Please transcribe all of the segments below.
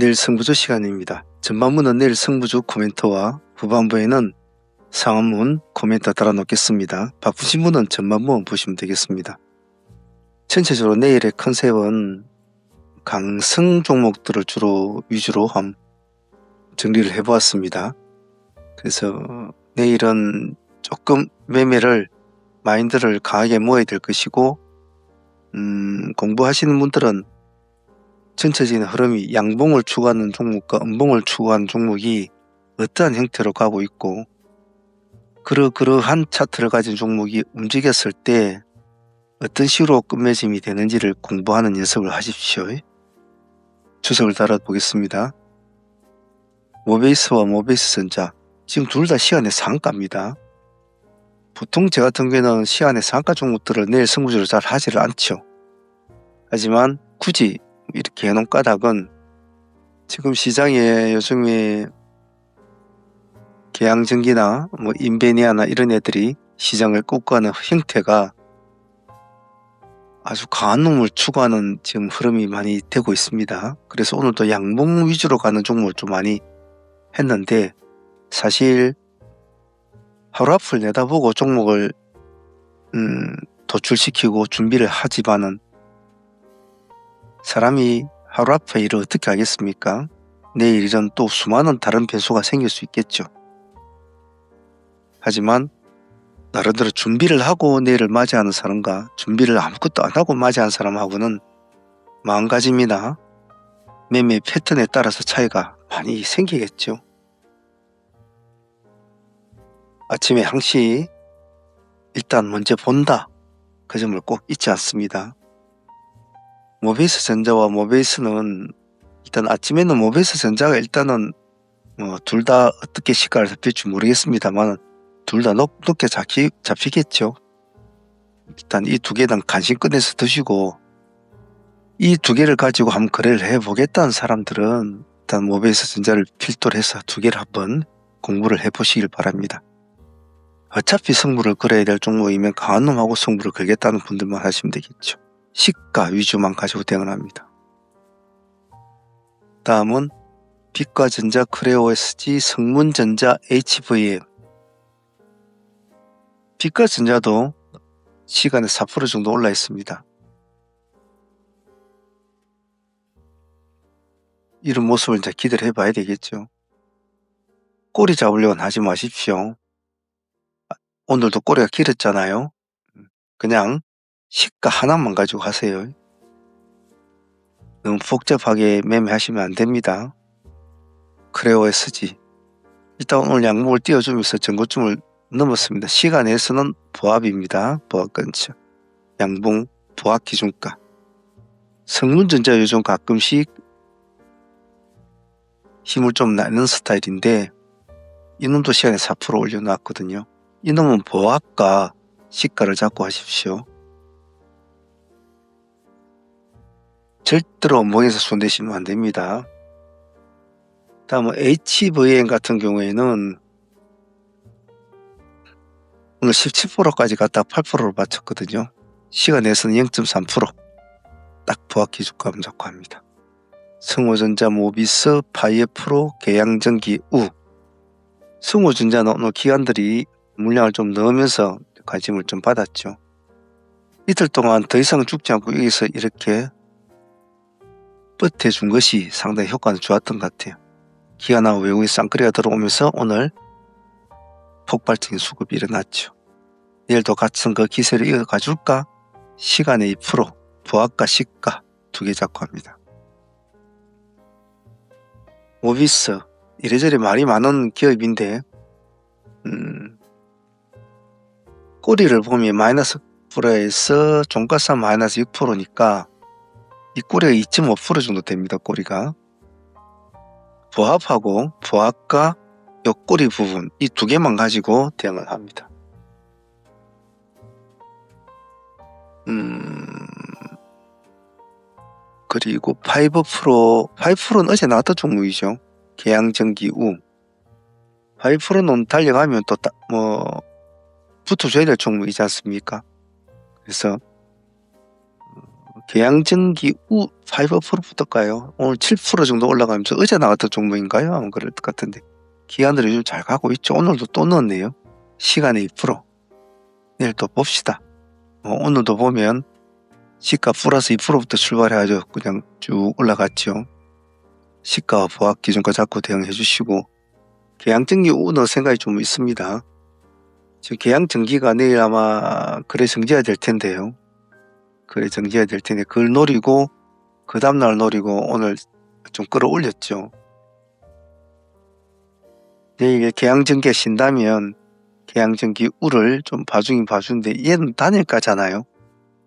내일 승부주 시간입니다. 전반부는 내일 승부주 코멘터와 후반부에는 상한문 코멘터 달아놓겠습니다. 바쁘신 분은 전반부만 보시면 되겠습니다. 전체적으로 내일의 컨셉은 강승 종목들을 주로 위주로 정리를 해보았습니다. 그래서 내일은 조금 마인드를 강하게 모아야 될 것이고, 공부하시는 분들은 전체적인 흐름이 양봉을 추구하는 종목과 음봉을 추구하는 종목이 어떠한 형태로 가고 있고, 그러한 차트를 가진 종목이 움직였을 때 어떤 식으로 끝맺음이 되는지를 공부하는 연습을 하십시오. 주석을 달아보겠습니다. 모베이스와 모베이스전자, 지금 둘 다 시간의 상한가입니다. 보통 제 같은 경우에는 시간의 상한가 종목들을 내일 승부주로 잘 하지를 않죠. 하지만 굳이 이렇게 해놓은 까닭은 지금 시장에 요즘에 계양전기나 인베니아나 이런 애들이 시장을 꺾고가는 형태가 아주 강한 놈을 추구하는 지금 흐름이 많이 되고 있습니다. 그래서 오늘도 양봉 위주로 가는 종목을 좀 많이 했는데, 사실 하루 앞을 내다보고 종목을 도출시키고 준비를 하지만은 사람이 하루 앞에 일을 어떻게 하겠습니까? 내일은 또 수많은 다른 변수가 생길 수 있겠죠. 하지만 나름대로 준비를 하고 내일을 맞이하는 사람과 준비를 아무것도 안 하고 맞이하는 사람하고는 마음가짐이나 매매 패턴에 따라서 차이가 많이 생기겠죠. 아침에 항시 일단 먼저 본다, 그 점을 꼭 잊지 않습니다. 모베이스 전자와 모베이스는 일단 아침에는 모베이스 전자가 일단은 둘 다 어떻게 시가를 잡힐지 모르겠습니다만 둘 다 높게 잡히겠죠. 일단 이 두 개는 간식 꺼내서 드시고, 이 두 개를 가지고 한번 거래를 해보겠다는 사람들은 일단 모베이스 전자를 필두로 해서 두 개를 한번 공부를 해보시길 바랍니다. 어차피 승부를 걸어야 될 종목이면 강한 놈하고 승부를 걸겠다는 분들만 하시면 되겠죠. 시가 위주만 가지고 대응을 합니다. 다음은 빛과전자, 크레오SG, 성문전자, HVM. 빛과전자도 시간에 4% 정도 올라 있습니다. 이런 모습을 이제 기대를 해봐야 되겠죠. 꼬리 잡으려고는 하지 마십시오. 오늘도 꼬리가 길었잖아요. 그냥 시가 하나만 가지고 하세요. 너무 복잡하게 매매하시면 안 됩니다. 크레오SG 일단 오늘 양목을 띄워주면서 전고점을 넘었습니다. 시간에서는 보합입니다. 보합근처 양봉 보합 기준가. 성문전자 요즘 가끔씩 힘을 좀 내는 스타일인데 이놈도 시간에 4% 올려놨거든요. 이놈은 보합과 시가를 잡고 하십시오. 절대로 원봉에서 손대시면 안 됩니다. 다음은 HVM 같은 경우에는 오늘 17%까지 갔다 8%로 맞췄거든요. 시간에서는 0.3% 딱 보합 기준가 잡고 합니다. 성호전자, 모비스, 파이어프로, 계양전기, 우. 성호전자는 오늘 기관들이 물량을 좀 넣으면서 관심을 좀 받았죠. 이틀 동안 더 이상 죽지 않고 여기서 이렇게 뻗해준 것이 상당히 효과는 좋았던 것 같아요. 기관하고 외국인 쌍끌이가 들어오면서 오늘 폭발적인 수급이 일어났죠. 내일도 같은 그 기세를 이어가줄까? 시간의 2%, 보합과 시가 두 개 잡고 합니다. 모비스, 이래저래 말이 많은 기업인데 꼬리를 보면 마이너스 9%에서 종가상 마이너스 6%니까 이 꼬리가 2.5% 정도 됩니다. 꼬리가 보합하고 보합과 요 꼬리 부분 이 두 개만 가지고 대응을 합니다. 그리고 5%는 어제 나왔던 종목이죠. 계양전기 우. 5%는 달려가면 또 붙어줘야 될 종목이지 않습니까? 그래서 계양전기 우 5%부터일까요? 오늘 7% 정도 올라가면서 어제 나왔던 종목인가요? 아마 그럴 것 같은데 기관들이 요즘 잘 가고 있죠. 오늘도 또 넣었네요. 시간에 2%. 내일 또 봅시다. 오늘도 보면 시가 플러스 2%부터 출발해가지고 그냥 쭉 올라갔죠. 시가와 보합 기준가 잡고 대응해 주시고, 계양전기 우 넣을 생각이 좀 있습니다. 지금 계양전기가 내일 아마 거래 정지가 될 텐데요. 거래 정지가 될 텐데 그걸 노리고 그 다음날 노리고 오늘 좀 끌어올렸죠. 내일 계양전기가 신다면 계양전기 우를 좀 봐주긴 봐주는데 얘는 단일가잖아요.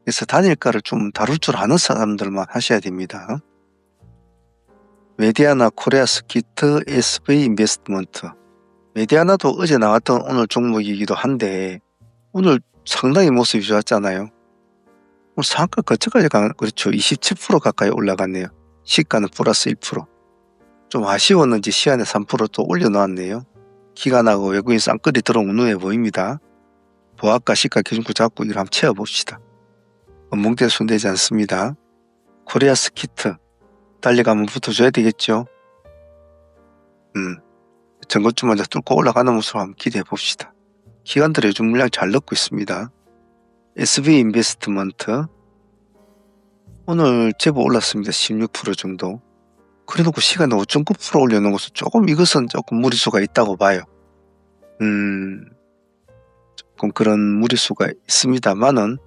그래서 단일가를 좀 다룰 줄 아는 사람들만 하셔야 됩니다. 메디아나 코리아스키트 SV 인베스트먼트. 메디아나도 어제 나왔던 오늘 종목이기도 한데 오늘 상당히 모습이 좋았잖아요. 오늘 상가 거쳐까지 그렇죠. 27% 가까이 올라갔네요. 시가는 플러스 1%. 좀 아쉬웠는지 시간에 3%또 올려놓았네요. 기관하고 외국인 쌍끌이 들어온 눈에 보입니다. 보합가 시가 기준구 잡고 이걸 한번 채워봅시다. 원봉대 손대지 않습니다. 코리아스키트 달리가면 붙어줘야 되겠죠. 전고점 먼저 뚫고 올라가는 모습을 한번 기대해 봅시다. 기관들이 요즘 물량 잘 넣고 있습니다. SV 인베스트먼트 오늘 제법 올랐습니다. 16% 정도. 그래놓고 시간에 5.9% 올려놓은 것은 조금 이것은 조금 무리수가 있다고 봐요. 조금 그런 무리수가 있습니다만은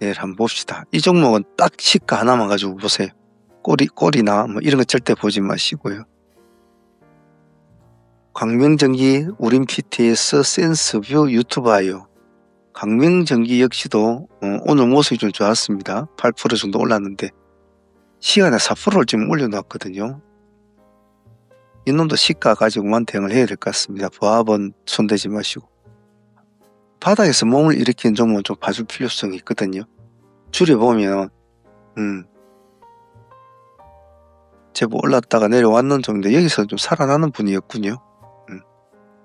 내일 한번 봅시다. 이 종목은 딱 시가 하나만 가지고 보세요. 꼬리나 뭐 이런 거 절대 보지 마시고요. 광명전기, 우림PTS, 센스뷰, 유튜브아이오. 광명전기 역시도 오늘 모습이 좀 좋았습니다. 8% 정도 올랐는데 시간에 4%를 지금 올려놨거든요. 이놈도 시가 가지고만 대응을 해야 될 것 같습니다. 보합은 손대지 마시고. 바닥에서 몸을 일으키는 종목은 좀 봐줄 필요성이 있거든요. 줄여보면 제법 올랐다가 내려왔는 정도 여기서 좀 살아나는 분이었군요.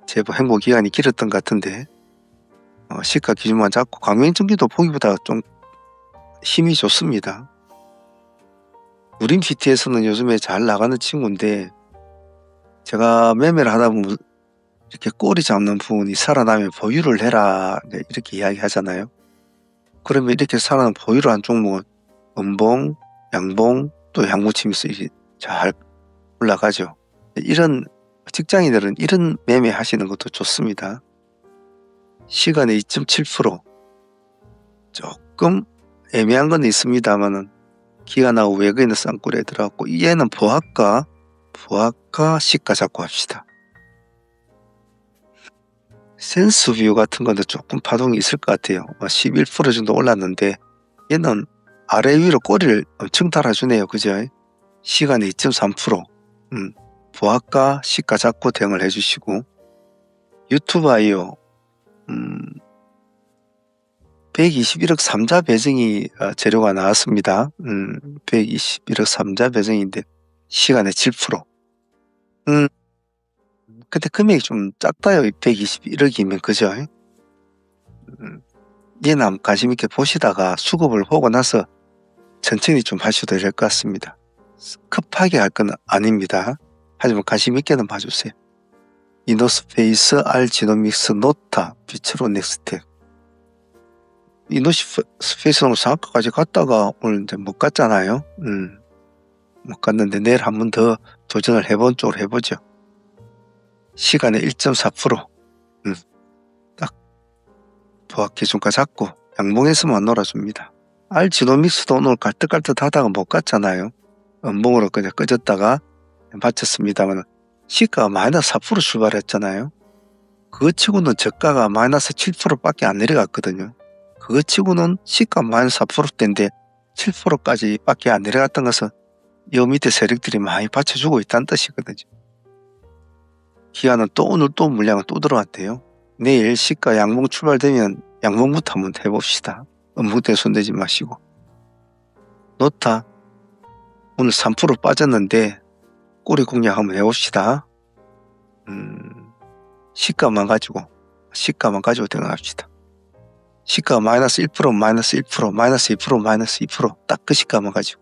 제법 행보기간이 길었던 것 같은데 시가 기준만 잡고 광명전기도 보기보다 좀 힘이 좋습니다. 우림PT에서는 요즘에 잘 나가는 친구인데 제가 매매를 하다 보면 이렇게 꼬리 잡는 부분이 살아나면 보유를 해라 이렇게 이야기 하잖아요. 그러면 이렇게 살아난 보유를 한 종목은 음봉, 양봉 또 양무침에서 잘 올라가죠. 이런 직장인들은 이런 매매 하시는 것도 좋습니다. 시간에 2.7% 조금 애매한 건 있습니다만은 기관하고 외국인의 쌍끌에 들어갔고 얘는 보합가 시가 잡고 합시다. 센스뷰 같은 건데 조금 파동이 있을 것 같아요. 11% 정도 올랐는데 얘는 아래 위로 꼬리를 엄청 달아주네요. 그죠? 시간에 2.3% 보합가 시가 잡고 대응을 해주시고 유튜브아이오 121억 3자 배정이 재료가 나왔습니다. 121억 3자 배정인데 시간에 7%. 근데 금액이 좀 작다요. 121억이면 그죠? 얘는 한번 관심 있게 보시다가 수급을 보고 나서 천천히 좀 하셔도 될 것 같습니다. 급하게 할 건 아닙니다. 하지만 관심 있게는 봐주세요. 이노스페이스, 알지노믹스, 노타, 비츠로 넥스텝. 이노스페이스는 상한가까지 갔다가 오늘 이제 못 갔잖아요. 못 갔는데 내일 한 번 더 도전을 해본 쪽으로 해보죠. 시간에 1.4%. 딱 보합 기준가 잡고 양봉에서만 놀아줍니다. 알지노믹스도 오늘 갈듯갈듯 하다가 못 갔잖아요. 음봉으로 그냥 꺼졌다가 받쳤습니다만 시가가 마이너스 4% 출발했잖아요. 그거 치고는 저가가 마이너스 7%밖에 안 내려갔거든요. 그거 치고는 시가 마이너스 4%대인데 7%까지 밖에 안 내려갔던 것은 이 밑에 세력들이 많이 받쳐주고 있다는 뜻이거든요. 기아는 또 오늘 또 물량은 또 들어왔대요. 내일 시가 양봉 출발되면 양봉부터 한번 해봅시다. 음봉대 손대지 마시고. 노타 오늘 3% 빠졌는데 꼬리 공략 한번 해봅시다. 시가만 가지고 대응합시다. 시가 마이너스 1%, 마이너스 1%, 마이너스 2%, 마이너스 2%딱 그 시가만 가지고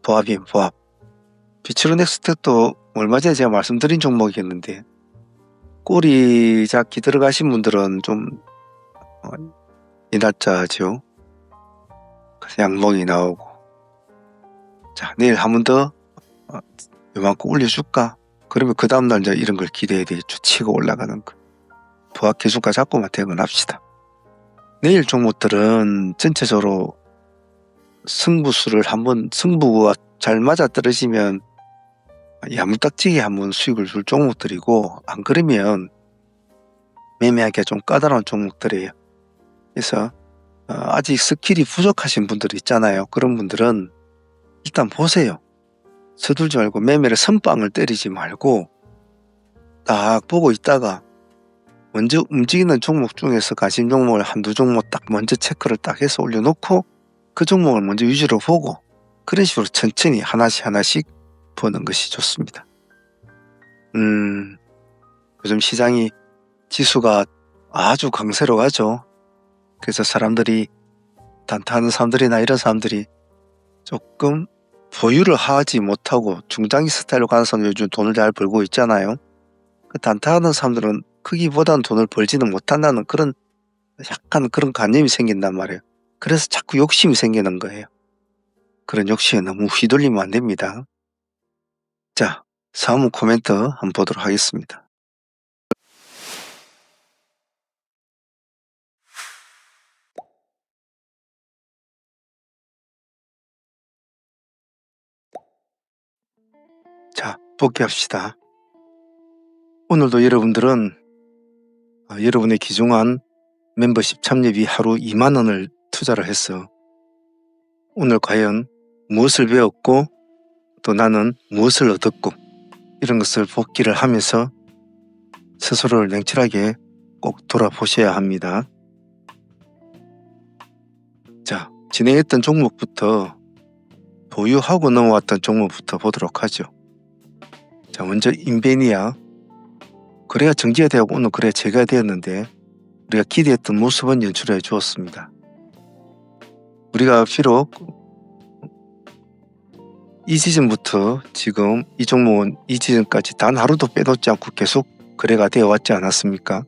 보합이에요, 보합. 퓨처로넥스텍도 얼마 전에 제가 말씀드린 종목이었는데 꼬리 잡기 들어가신 분들은 좀 이 날짜죠. 그래서 양봉이 나오고, 자 내일 한 번 더 요만큼 올려줄까? 그러면 그 다음날 이제 이런 걸 기대해야 되겠죠. 치고 올라가는 거. 부합 계속가 잡고만 퇴근합시다. 내일 종목들은 전체적으로 승부수를 한번, 승부가 잘 맞아 떨어지면 야무딱지게 한번 수익을 줄 종목들이고, 안 그러면 매매하기가 좀 까다로운 종목들이에요. 그래서 아직 스킬이 부족하신 분들 있잖아요. 그런 분들은 일단 보세요. 서둘지 말고 매매를 선빵을 때리지 말고 딱 보고 있다가 먼저 움직이는 종목 중에서 가심 종목을 한두 종목 딱 먼저 체크를 딱 해서 올려놓고 그 종목을 먼저 위주로 보고 그런 식으로 천천히 하나씩 보는 것이 좋습니다. 요즘 시장이 지수가 아주 강세로 가죠. 그래서 사람들이, 단타하는 사람들이나 이런 사람들이 조금 보유를 하지 못하고 중장기 스타일로 가는 사람들 요즘 돈을 잘 벌고 있잖아요. 그 단타하는 사람들은 크기보다는 돈을 벌지는 못한다는 그런 약간 그런 관념이 생긴단 말이에요. 그래서 자꾸 욕심이 생기는 거예요. 그런 욕심에 너무 휘둘리면 안 됩니다. 자, 사무 코멘트 한번 보도록 하겠습니다. 자, 복귀합시다. 오늘도 여러분들은 여러분의 귀중한 멤버십 참여비 하루 2만원을 투자를 했어. 오늘 과연 무엇을 배웠고 또 나는 무엇을 얻었고 이런 것을 복기를 하면서 스스로를 냉철하게 꼭 돌아보셔야 합니다. 자, 진행했던 종목부터, 보유하고 넘어왔던 종목부터 보도록 하죠. 자, 먼저 인베니아. 거래가 정지가 되고 오늘 거래가 재개되었는데 우리가 기대했던 모습은 연출해 주었습니다. 우리가 비록 이 지점부터 지금 이 종목은 이 지점까지 단 하루도 빼놓지 않고 계속 거래가 되어 왔지 않았습니까?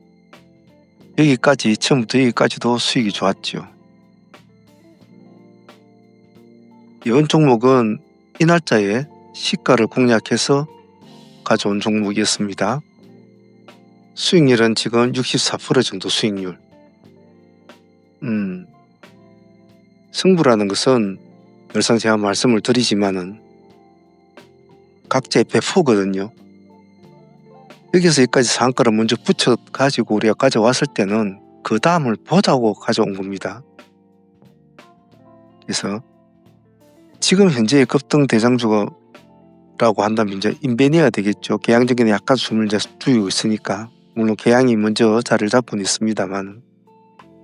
여기까지, 처음부터 여기까지도 수익이 좋았죠. 이번 종목은 이 날짜에 시가를 공략해서 가져온 종목이었습니다. 수익률은 지금 64% 정도 수익률. 승부라는 것은 늘상 제가 말씀을 드리지만은 각자의 배포거든요. 여기서 여기까지 상한가를 먼저 붙여 가지고 우리가 가져왔을 때는 그 다음을 보자고 가져온 겁니다. 그래서 지금 현재의 급등 대장주라고 한다면 이제 인베니아가 되겠죠. 계양적인 약간 숨을 이제 죽이고 있으니까. 물론 계양이 먼저 자리를 잡고는 있습니다만,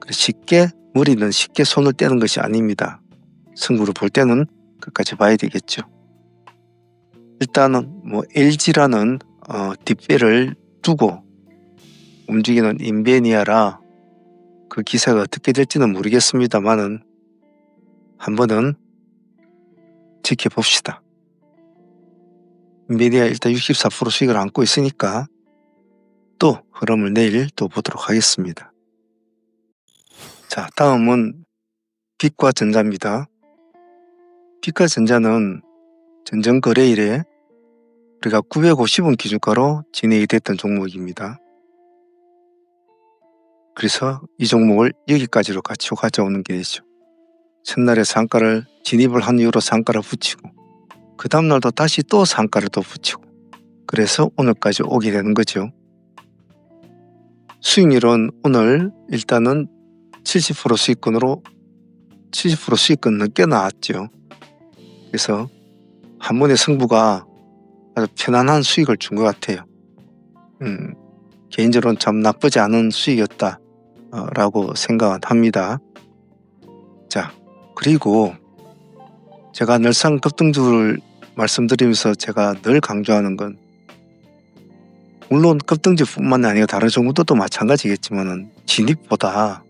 쉽게 머리는 쉽게 손을 떼는 것이 아닙니다. 승부를 볼 때는 끝까지 봐야 되겠죠. 일단은 LG라는 뒷배를 두고 움직이는 인베니아라 그 기세가 어떻게 될지는 모르겠습니다만은 한번은 지켜봅시다. 인베니아 일단 64% 수익을 안고 있으니까 또 흐름을 내일 또 보도록 하겠습니다. 자, 다음은 빛과전자입니다. 빛과전자는 전전거래일에 우리가 950원 기준가로 진행이 됐던 종목입니다. 그래서 이 종목을 여기까지로 같이 가져오는 게 되죠. 첫날에 상가를 진입을 한 이후로 상가를 붙이고 그 다음날도 다시 또 상가를 또 붙이고 그래서 오늘까지 오게 되는 거죠. 수익률은 오늘 일단은 70% 수익권으로 70% 수익권 넘게 나왔죠. 그래서 한 번의 승부가 아주 편안한 수익을 준 것 같아요. 개인적으로는 참 나쁘지 않은 수익이었다 라고 생각은 합니다. 자, 그리고 제가 늘상 급등주를 말씀드리면서 제가 늘 강조하는 건, 물론 급등주뿐만 아니라 다른 종목들도 마찬가지겠지만 진입보다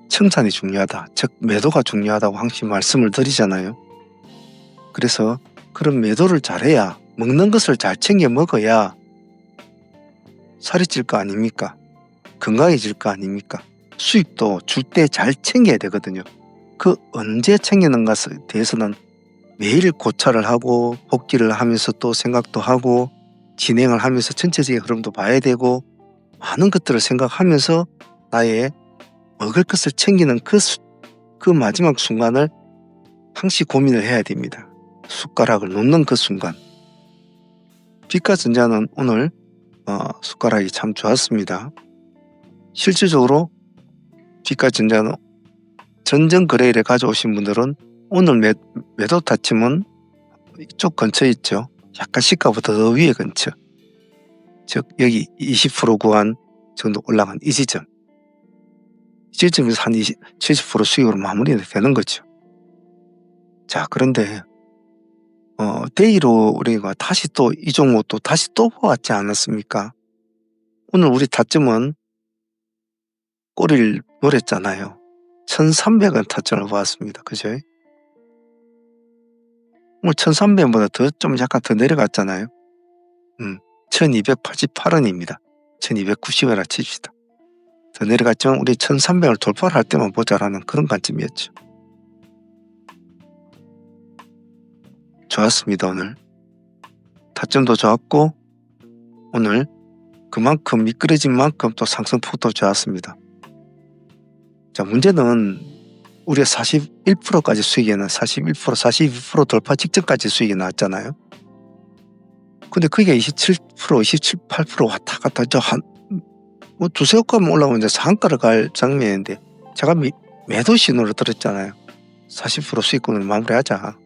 청산이 중요하다. 즉 매도가 중요하다고 항상 말씀을 드리잖아요. 그래서 그런 매도를 잘해야, 먹는 것을 잘 챙겨 먹어야 살이 찔 거 아닙니까? 건강해질 거 아닙니까? 수익도 줄 때 잘 챙겨야 되거든요. 그 언제 챙기는 것에 대해서는 매일 고찰을 하고 복기를 하면서 또 생각도 하고 진행을 하면서 전체적인 흐름도 봐야 되고 많은 것들을 생각하면서 나의 먹을 것을 챙기는 그 마지막 순간을 항시 고민을 해야 됩니다. 숟가락을 놓는 그 순간. 빛과 전자는 오늘 숟가락이 참 좋았습니다. 실질적으로 빛과 전자는 전전 거래일에 가져오신 분들은 오늘 매도 타점은 이쪽 근처에 있죠. 약간 시가보다 더 위에 근처. 즉 여기 20% 구간 정도 올라간 이 지점. 이 지점에서 한 70% 수익으로 마무리가 되는 거죠. 자, 그런데 데이로 우리가 다시 또 이 종목도 다시 또 보았지 않았습니까? 오늘 우리 타점은 꼬리를 노렸잖아요. 1300원 타점을 보았습니다. 그죠? 오늘 1300원보다 더 좀 약간 더 내려갔잖아요. 1288원입니다. 1290원이라 칩시다. 더 내려갔지만 우리 1300을 돌파를 할 때만 보자라는 그런 관점이었죠. 좋았습니다. 오늘 타점도 좋았고 오늘 그만큼 미끄러진 만큼 또 상승폭도 좋았습니다. 자, 문제는 우리가 41%까지 수익에는 41%, 42% 돌파 직전까지 수익이 나왔잖아요. 근데 그게 27%, 27, 8% 왔다 갔다 뭐 두세 억가만 올라오면 이제 상한가를 갈 장면인데 제가 매도 신호를 들었잖아요. 40% 수익권을 마무리하자.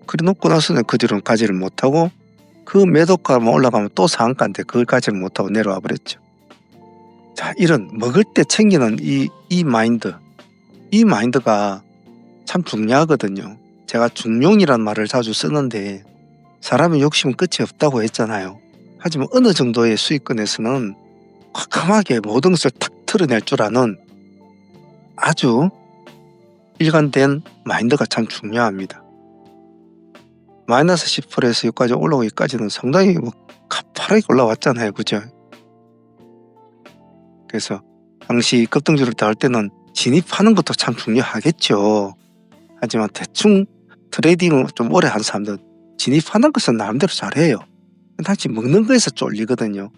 그래 놓고 나서는 그 뒤로는 가지를 못하고 그 매도가만 올라가면 또 상한가인데 그걸 가지를 못하고 내려와 버렸죠. 자, 이런 먹을 때 챙기는 이 마인드가 참 중요하거든요. 제가 중용이란 말을 자주 쓰는데 사람의 욕심은 끝이 없다고 했잖아요. 하지만 어느 정도의 수익권에서는 과감하게 모든 것을 탁 털어낼 줄 아는 아주 일관된 마인드가 참 중요합니다. 마이너스 10%에서 여기까지 올라오기까지는 상당히 가파르게 올라왔잖아요. 그죠? 그래서 당시 급등주를 다할 때는 진입하는 것도 참 중요하겠죠. 하지만 대충 트레이딩을 좀 오래 한 사람들은 진입하는 것은 나름대로 잘해요. 당시 먹는 거에서 쫄리거든요.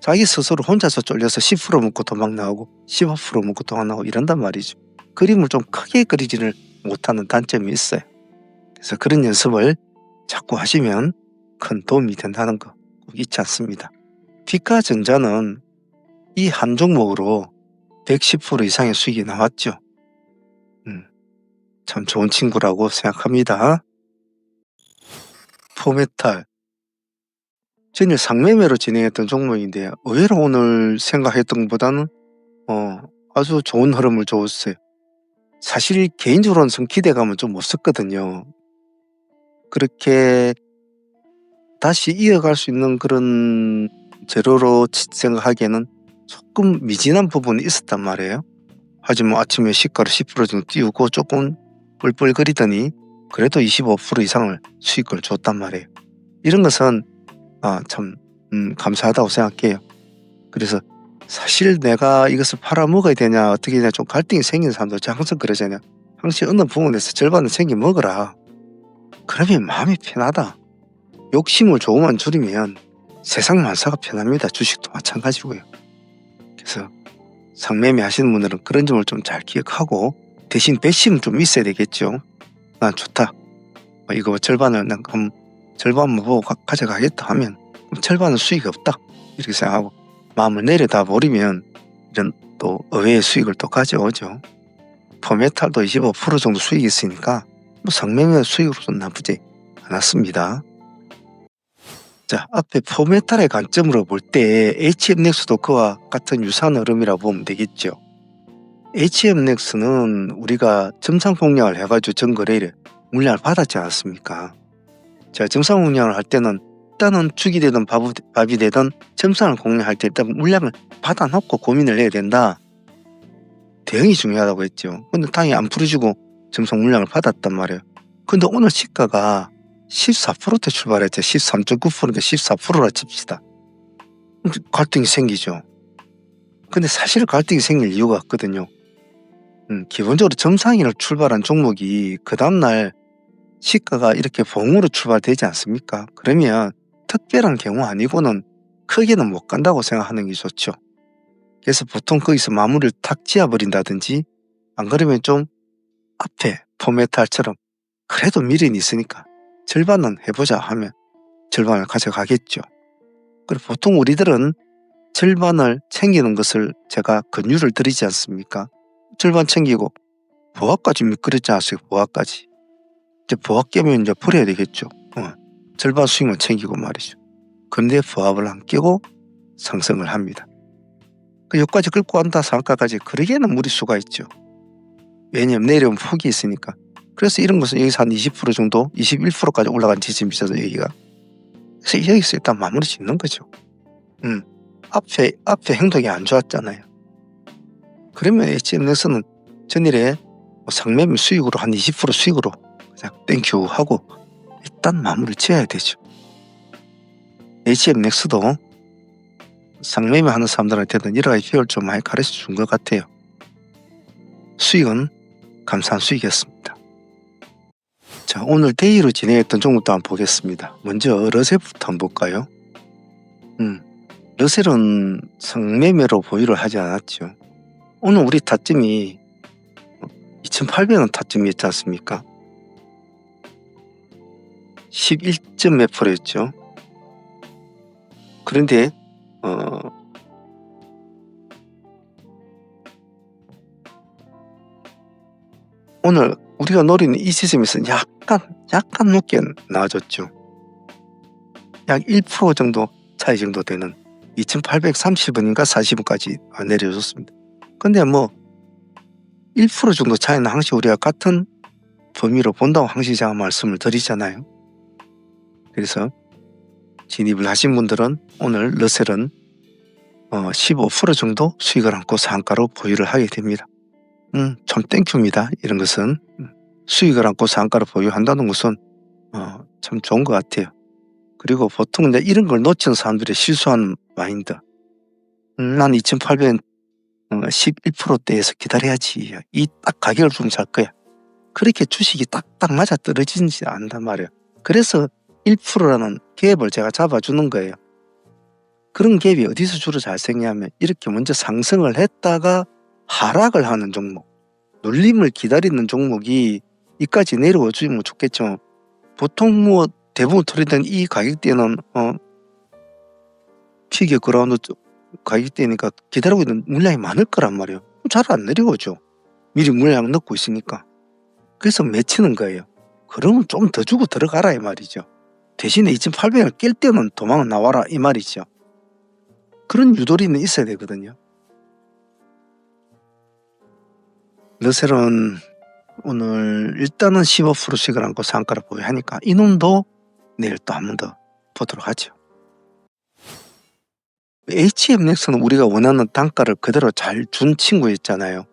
자기 스스로 혼자서 쫄려서 10% 먹고 도망 나오고 15% 먹고 도망 나오고 이런단 말이죠. 그림을 좀 크게 그리지를 못하는 단점이 있어요. 그래서 그런 연습을 자꾸 하시면 큰 도움이 된다는 거 꼭 잊지 않습니다. 빛과 전자는 이 한 종목으로 110% 이상의 수익이 나왔죠. 참 좋은 친구라고 생각합니다. 포메탈. 전일 상매매로 진행했던 종목인데 의외로 오늘 생각했던 것보다는 아주 좋은 흐름을 줬어요. 사실 개인적으로는 좀 기대감은 좀 없었거든요. 그렇게 다시 이어갈 수 있는 그런 재료로 생각하기에는 조금 미진한 부분이 있었단 말이에요. 하지만 아침에 시가를 10% 정도 띄우고 조금 뿔뿔거리더니 그래도 25% 이상을 수익을 줬단 말이에요. 이런 것은 참 감사하다고 생각해요. 그래서 사실 내가 이것을 팔아먹어야 되냐 어떻게 되냐 좀 갈등이 생기는 사람도 항상 그러잖아요. 항상 어느 부분에서 절반은 챙겨 먹어라. 그러면 마음이 편하다. 욕심을 조금만 줄이면 세상 만사가 편합니다. 주식도 마찬가지고요. 그래서 상매매 하시는 분들은 그런 점을 좀 잘 기억하고 대신 배심은 좀 있어야 되겠죠. 난 좋다. 이거 절반을 절반만 보고 가져가겠다 하면 절반은 수익이 없다. 이렇게 생각하고 마음을 내려다 버리면 이런 또 의외의 수익을 또 가져오죠. 포메탈도 25% 정도 수익이 있으니까 상매매 수익으로는 나쁘지 않았습니다. 자, 앞에 포메탈의 관점으로 볼 때 HM넥스도 그와 같은 유사한 흐름이라고 보면 되겠죠. HM넥스는 우리가 점상 공략을 해가지고 전거래일에 물량을 받았지 않았습니까? 자, 점상 공략을 할 때는 일단은 죽이 되든 밥이 되든 점상을 공략할 때 일단 물량을 받아놓고 고민을 해야 된다. 대응이 중요하다고 했죠. 근데 당연히 안 풀어주고 점성 물량을 받았단 말이에요. 근데 오늘 시가가 14%대 출발했죠. 13.9%인데 14%라 칩시다. 갈등이 생기죠. 근데 사실 갈등이 생길 이유가 없거든요. 기본적으로 정상인을 출발한 종목이 그 다음날 시가가 이렇게 봉으로 출발되지 않습니까? 그러면 특별한 경우 아니고는 크게는 못 간다고 생각하는 게 좋죠. 그래서 보통 거기서 마무리를 탁 지어버린다든지 안 그러면 좀 앞에 포메탈처럼 그래도 미련이 있으니까 절반은 해보자 하면 절반을 가져가겠죠. 그리고 보통 우리들은 절반을 챙기는 것을 제가 권유를 드리지 않습니까? 절반 챙기고 보합까지 미끄럽지 않았어요. 보합까지. 이제 보합 깨면 이제 버려야 되겠죠. 절반 수익만 챙기고 말이죠. 근데 보합을 안 깨고 상승을 합니다. 여기까지 끌고 간다 상가까지 그러기에는 무리수가 있죠. 왜냐면 내려오면 폭이 있으니까. 그래서 이런 것은 여기서 한 20% 정도, 21%까지 올라간 지점이죠, 여기가. 그래서 여기서 일단 마무리 짓는 거죠. 앞에 행동이 안 좋았잖아요. 그러면 HMX는 전일에 상매매 수익으로 한 20% 수익으로 그냥 땡큐 하고 일단 마무리를 지어야 되죠. HMX도 상매매 하는 사람들한테는 여러 가지 비율 좀 많이 가르쳐 준 것 같아요. 수익은 감사한 수익이었습니다. 자, 오늘 데이로 진행했던 종목도 한번 보겠습니다. 먼저 러셀부터 한번 볼까요? 러셀은 상매매로 보유를 하지 않았죠. 오늘 우리 타점이 2,800원 타점이었지 않습니까? 11점 몇 %였죠. 그런데 오늘 우리가 노리는 이 지점에서 약간 높게 나와줬죠. 약 1% 정도 차이 정도 되는 2,830원인가 40원까지 내려줬습니다. 근데 1% 정도 차이는 항시 우리가 같은 범위로 본다고 항시 제가 말씀을 드리잖아요. 그래서 진입을 하신 분들은 오늘 러셀은 15% 정도 수익을 안고 상가로 보유를 하게 됩니다. 참 땡큐입니다. 이런 것은 수익을 안고 상가로 보유한다는 것은 참 좋은 것 같아요. 그리고 보통 이제 이런 걸 놓치는 사람들의 실수하는 마인드. 난 2,800원 11%대에서 기다려야지. 이 딱 가격을 주면 살 거야. 그렇게 주식이 딱딱 맞아 떨어지지 않단 말이에요. 그래서 1%라는 갭을 제가 잡아주는 거예요. 그런 갭이 어디서 주로 잘 생기냐면 이렇게 먼저 상승을 했다가 하락을 하는 종목, 눌림을 기다리는 종목이 이까지 내려와 주면 좋겠죠. 보통 대부분 트레이드는 이 가격대는 피겨 그라운드 가격대니까 기다리고 있는 물량이 많을 거란 말이에요. 잘 안 내려오죠. 미리 물량 넣고 있으니까. 그래서 맺히는 거예요. 그러면 좀 더 주고 들어가라 이 말이죠. 대신에 2,800원을 깰 때는 도망 나와라 이 말이죠. 그런 유도리는 있어야 되거든요. 러셀은 오늘 일단은 15%씩을 안고 상가를 보유하니까 이놈도 내일 또 한 번 더 보도록 하죠. HMX는 우리가 원하는 단가를 그대로 잘 준 친구였잖아요.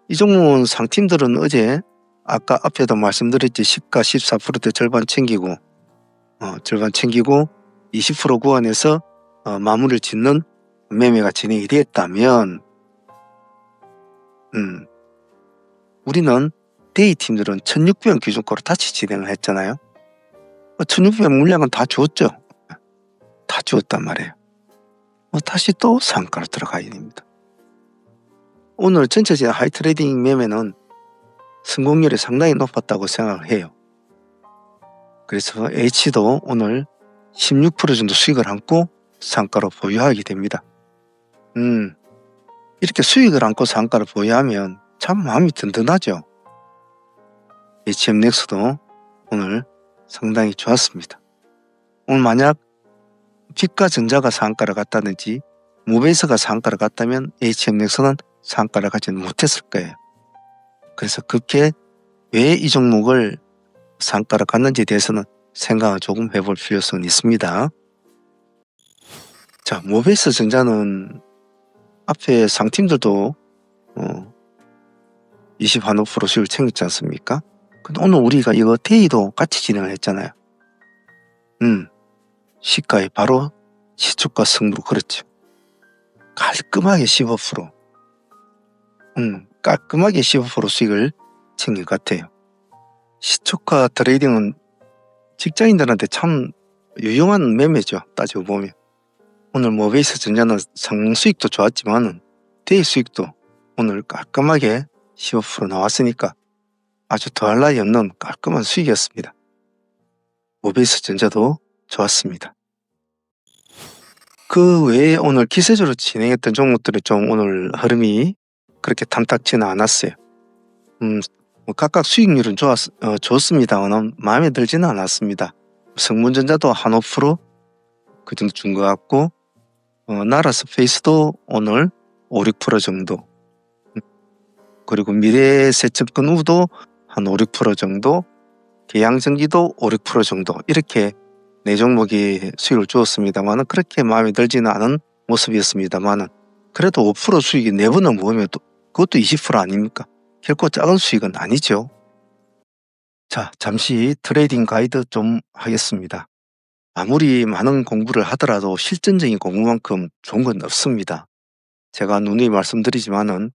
이 종목은 상팀들은 어제 아까 앞에도 말씀드렸지 시가 14%대 절반 챙기고 20% 구간에서 마무리를 짓는 매매가 진행이 됐다면 우리는 데이 팀들은 1,600원 기준가로 다시 진행을 했잖아요. 1,600원 물량은 다 주었죠. 다 주었단 말이에요. 다시 또 상가로 들어가야 됩니다. 오늘 전체적인 하이트레이딩 매매는 성공률이 상당히 높았다고 생각을 해요. 그래서 H도 오늘 16% 정도 수익을 안고 상가로 보유하게 됩니다. 이렇게 수익을 안고 상가를 보유하면 참 마음이 든든하죠. HMX도 오늘 상당히 좋았습니다. 오늘 만약 빛과전자가 상가를 갔다든지 모베이스가 상가를 갔다면 HMX는 상가를 가지는 못했을 거예요. 그래서 그렇게 왜 이 종목을 상가를 갔는지에 대해서는 생각을 조금 해볼 필요성이 있습니다. 자, 모베이스 전자는 앞에 상팀들도 20한호% 수익을 챙겼지 않습니까? 근데 오늘 우리가 이거 데이도 같이 진행을 했잖아요. 시가에 바로 시초가 승부로 그렇죠. 깔끔하게 15%. 깔끔하게 15% 수익을 챙긴 것 같아요. 시초가 트레이딩은 직장인들한테 참 유용한 매매죠. 따지고 보면. 오늘 모베이스 전자는 상수익도 좋았지만 데이 수익도 오늘 깔끔하게 15% 나왔으니까 아주 더할 나위 없는 깔끔한 수익이었습니다. 모베이스 전자도 좋았습니다. 그 외에 오늘 기세적으로 진행했던 종목들이 좀 오늘 흐름이 그렇게 탐탁지는 않았어요. 각각 수익률은 좋습니다만 마음에 들지는 않았습니다. 성문전자도 한 5%? 그 정도 준 것 같고 나라스페이스도 오늘 5, 6% 정도, 그리고 미래세증권우도 한 5, 6% 정도, 계양전기도 5, 6% 정도, 이렇게 네 종목이 수익을 주었습니다만 그렇게 마음에 들지는 않은 모습이었습니다만 그래도 5% 수익이 4번을 모으면 그것도 20% 아닙니까? 결코 작은 수익은 아니죠. 자, 잠시 트레이딩 가이드 좀 하겠습니다. 아무리 많은 공부를 하더라도 실전적인 공부만큼 좋은 건 없습니다. 제가 누누이 말씀드리지만은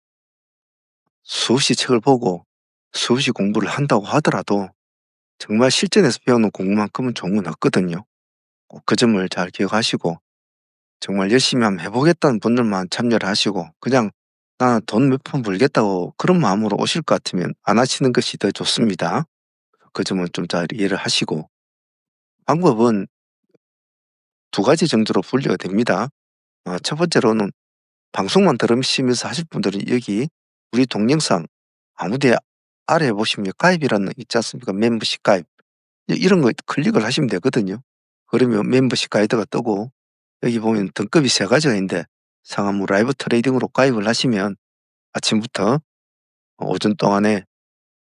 수없이 책을 보고 수없이 공부를 한다고 하더라도 정말 실전에서 배우는 공부만큼은 좋은 건 없거든요. 꼭 그 점을 잘 기억하시고 정말 열심히 한번 해보겠다는 분들만 참여를 하시고 그냥 나는 돈 몇 푼 벌겠다고 그런 마음으로 오실 것 같으면 안 하시는 것이 더 좋습니다. 그 점은 좀 잘 이해를 하시고 방법은 2가지 정도로 분류가 됩니다. 첫 번째로는 방송만 들으시면서 하실 분들은 여기 우리 동영상 아무데 아래에 보시면 가입이라는 거 있지 않습니까? 멤버십 가입. 이런 거 클릭을 하시면 되거든요. 그러면 멤버십 가이드가 뜨고 여기 보면 등급이 3가지가 있는데 상한무 라이브 트레이딩으로 가입을 하시면 아침부터 오전 동안에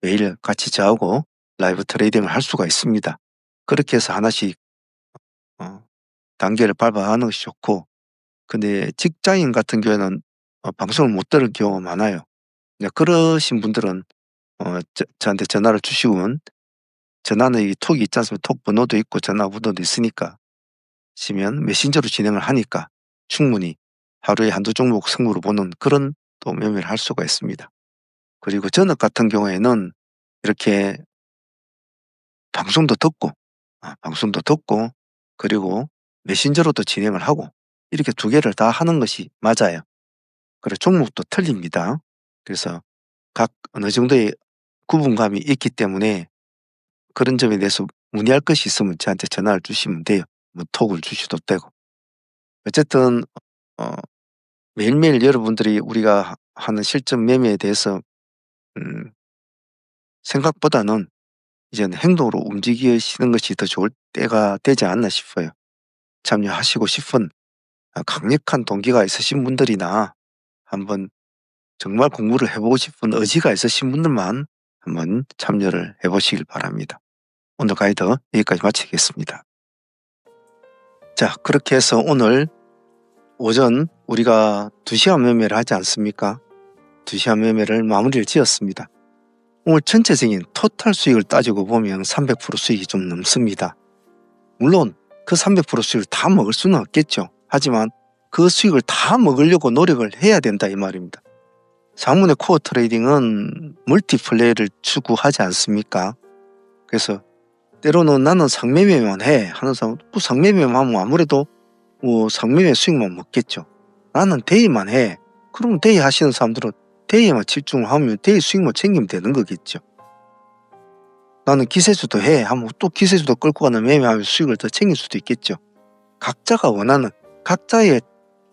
매일 같이 저하고 라이브 트레이딩을 할 수가 있습니다. 그렇게 해서 하나씩 단계를 밟아가는 것이 좋고, 근데 직장인 같은 경우에는 방송을 못 들을 경우가 많아요. 그러신 분들은 저한테 전화를 주시면 전화는 이 톡이 있지 않습니까? 톡 번호도 있고 전화번호도 있으니까 시면 메신저로 진행을 하니까 충분히 하루에 한두 종목 승부를 보는 그런 또 매매를 할 수가 있습니다. 그리고 저녁 같은 경우에는 이렇게 방송도 듣고 그리고 메신저로도 진행을 하고 이렇게 2개를 다 하는 것이 맞아요. 그리고 종목도 틀립니다. 그래서 각 어느 정도의 구분감이 있기 때문에 그런 점에 대해서 문의할 것이 있으면 저한테 전화를 주시면 돼요. 뭐 톡을 주셔도 되고. 어쨌든 매일매일 여러분들이 우리가 하는 실전 매매에 대해서 생각보다는 이제는 행동으로 움직이시는 것이 더 좋을 때가 되지 않나 싶어요. 참여하시고 싶은 강력한 동기가 있으신 분들이나 한번 정말 공부를 해보고 싶은 의지가 있으신 분들만 한번 참여를 해보시길 바랍니다. 오늘 가이드 여기까지 마치겠습니다. 자, 그렇게 해서 오늘 오전 우리가 2시간 매매를 하지 않습니까? 2시간 매매를 마무리를 지었습니다. 오늘 전체적인 토탈 수익을 따지고 보면 300% 수익이 좀 넘습니다. 물론 그 300% 수익을 다 먹을 수는 없겠죠. 하지만 그 수익을 다 먹으려고 노력을 해야 된다 이 말입니다. 상문의 코어 트레이딩은 멀티플레이를 추구하지 않습니까? 그래서 때로는 나는 상매매만 해 하는 사람, 또 상매매만 하면 아무래도 상매매 수익만 먹겠죠. 나는 데이만 해. 그러면 데이 하시는 사람들은 데이에만 집중을 하면 데이 수익만 챙기면 되는 거겠죠. 나는 기세주도 해 하면 또 기세주도 끌고 가는 매매하면 수익을 더 챙길 수도 있겠죠. 각자가 원하는 각자의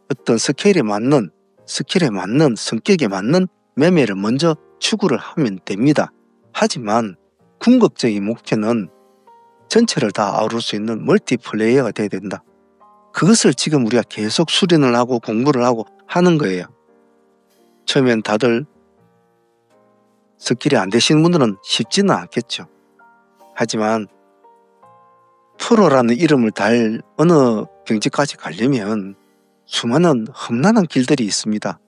어떤 스케일에 맞는 성격에 맞는 매매를 먼저 추구를 하면 됩니다. 하지만 궁극적인 목표는 전체를 다 아우를 수 있는 멀티플레이어가 돼야 된다. 그것을 지금 우리가 계속 수련을 하고 공부를 하고 하는 거예요. 처음엔 다들 스킬이 안 되시는 분들은 쉽지는 않겠죠. 하지만 프로라는 이름을 달 어느 경지까지 가려면 수많은 험난한 길들이 있습니다.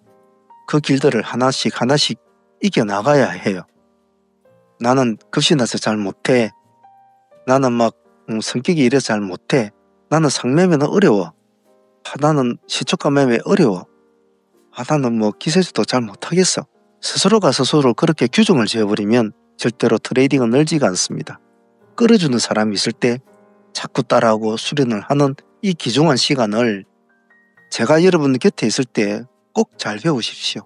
그 길들을 하나씩 이겨나가야 해요. 나는 급신해서 잘 못해. 나는 막 성격이 이래서 잘 못해. 나는 상매매는 어려워. 나는 시초가 매매 어려워. 나는 뭐 기세주도 잘 못하겠어. 스스로가 스스로 그렇게 규정을 지어버리면 절대로 트레이딩은 늘지가 않습니다. 끌어주는 사람이 있을 때 자꾸 따라하고 수련을 하는 이 귀중한 시간을 제가 여러분 곁에 있을 때 꼭 잘 배우십시오.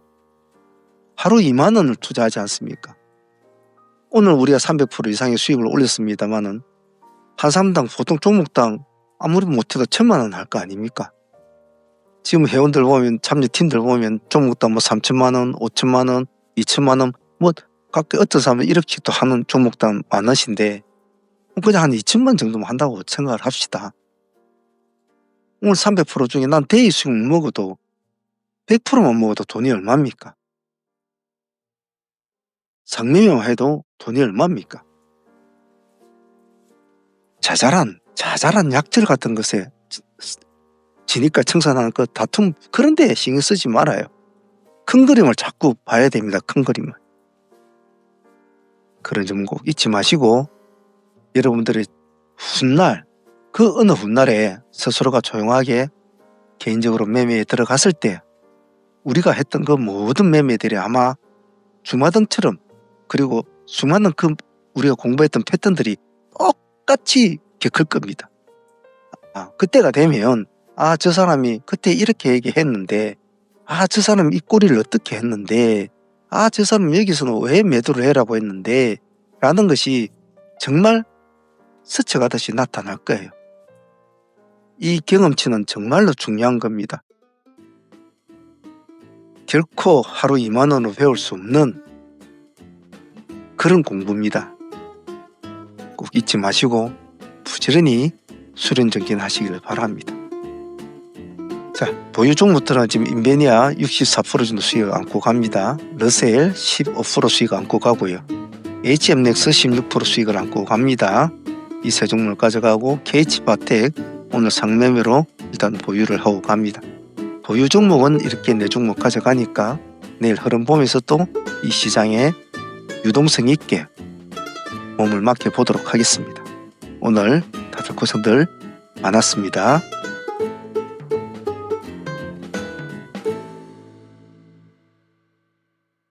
하루 2만 원을 투자하지 않습니까? 오늘 우리가 300% 이상의 수익을 올렸습니다만은 한 사람당 보통 종목당 아무리 못해도 1,000만 원 할 거 아닙니까? 지금 회원들 보면 참여팀들 보면 종목당 뭐 3천만 원, 5천만 원, 2천만 원 뭐 각각 어떤 사람은 1억씩도 하는 종목당 많으신데 그냥 한 2천만 정도만 한다고 생각을 합시다. 오늘 300% 중에 난 데이 수익 먹어도 100%만 먹어도 돈이 얼마입니까? 상매매만 해도 돈이 얼마입니까? 자잘한 약절 같은 것에 지니까 청산하는 그 다툼 그런 데에 신경 쓰지 말아요. 큰 그림을 자꾸 봐야 됩니다. 큰 그림을. 그런 점 꼭 잊지 마시고 여러분들이 훗날 그 어느 훗날에 스스로가 조용하게 개인적으로 매매에 들어갔을 때 우리가 했던 그 모든 매매들이 아마 주마등처럼 그리고 수많은 그 우리가 공부했던 패턴들이 똑같이 겪을 겁니다. 그때가 되면 저 사람이 그때 이렇게 얘기했는데 저 사람이 이 꼬리를 어떻게 했는데 저 사람 여기서는 왜 매도를 해라고 했는데 라는 것이 정말 스쳐가듯이 나타날 거예요. 이 경험치는 정말로 중요한 겁니다. 결코 하루 2만 원으로 배울 수 없는 그런 공부입니다. 꼭 잊지 마시고 부지런히 수련정진 하시길 바랍니다. 자, 보유 종목들은 지금 인베니아 64% 정도 수익을 안고 갑니다. 러셀 15% 수익을 안고 가고요. HM넥스 16% 수익을 안고 갑니다. 이 세 종목을 가져가고 KH바텍 오늘 상매매로 일단 보유를 하고 갑니다. 보유 종목은 이렇게 네 종목 가져가니까 내일 흐름 보면서 또 이 시장에 유동성 있게 몸을 맡겨보도록 하겠습니다. 오늘 다들 고생들 많았습니다.